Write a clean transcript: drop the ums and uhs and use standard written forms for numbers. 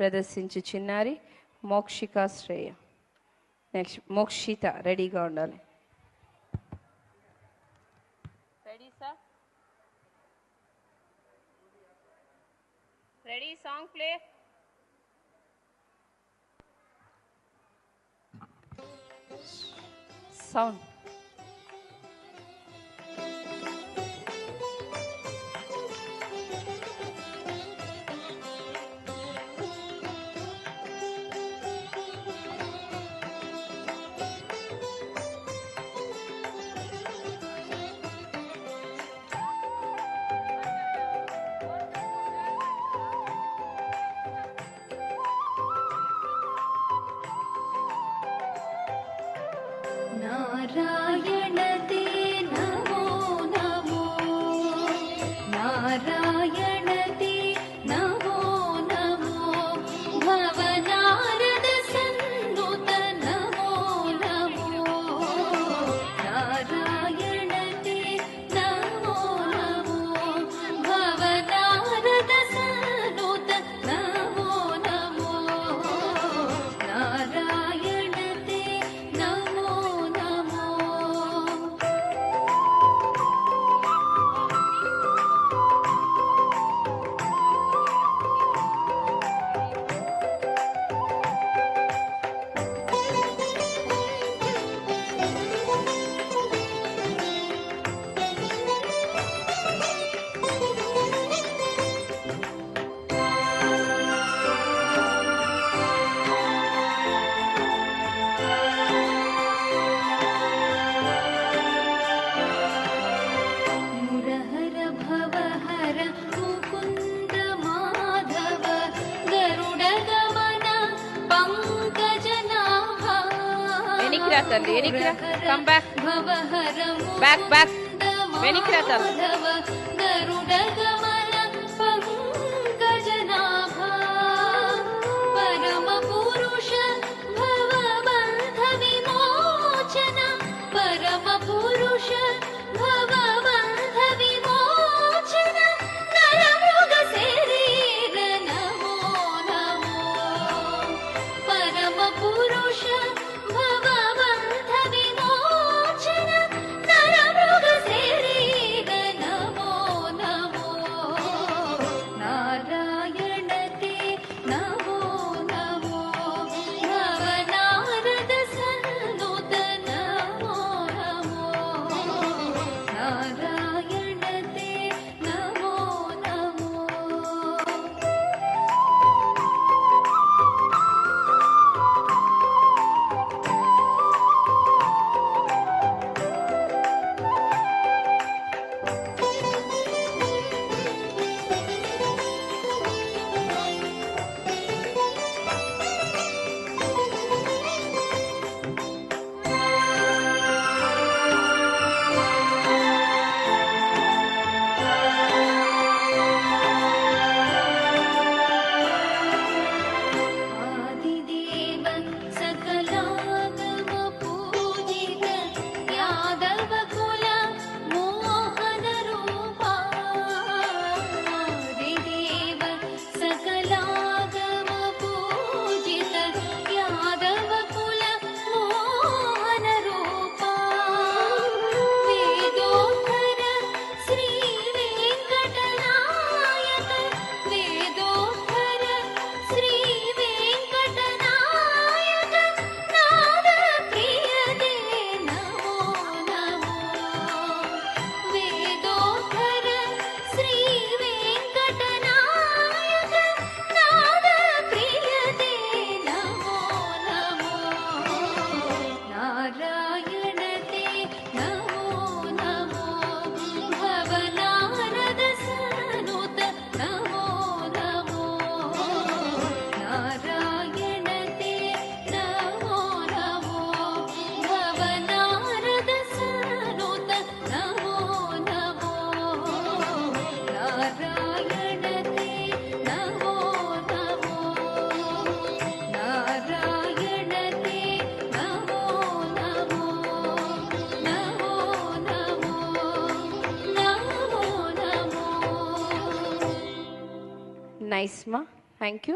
ప్రదర్శించు చిన్నారి మోక్షికా శ్రేయ. నెక్స్ట్ మోక్షిత రెడీగా ఉండాలి. Ready sir? Ready? Song play. Sound. Narayan ते नमो नमो, नारायण ते नमो नमो, भवनारद सन्नुत नमो नमो, नारायण ते नमो नमो, भवनारद सन्नुत नमो नमो, नारायण ते नमो नमो. मुरहर भवहर मुकुन्द माधव, गरुडगमन पंकजनाभा. వెనక్కి రా తల్లి, వెనక్కి రా. Come back. भवहर బ్యాక్ బ్యాక్. मुकुन्द వెనక్కి రా తల్లి. माधव, गरुडगमन पंकजनाभा, परम पुरुष भवबन्ध विमोचन, परम पुरुष भवबन्ध विमोचन, नरमृग शरीर नमो नमो, परम पुरुष भवबन्ध विमोचन, नरमृग शरीर नमो नमो, नारायण ते नमो नमो, भवनारद सन्नुत नमो नमो, नारायण ते नमो नमो. आदिदेव सकलागम पूजित, यादव कुल मोहन रूपा, आदिदेव सकलागम पूजित, यादव कुल मोहन रूपा, वेदोत्तर श्री वेंकटनायक, वेदोत्तर श्री वेंकटनायक, नाद प्रिय ते नमो नमो, वेदोत्तर श्री वेंकटनायक, नाद प्रिय ते नमो नमो, नारायण ते नमो नमो, भवनारद सन्नुत नमो नमो, नारायण ते नमो नमो, भवनारद सन्नुत नमो नमो, नारायण ते नमो नमो, नारायण ते नमो नमो, नमो नमो, नमो नमो. నైస్ మా. Thank you.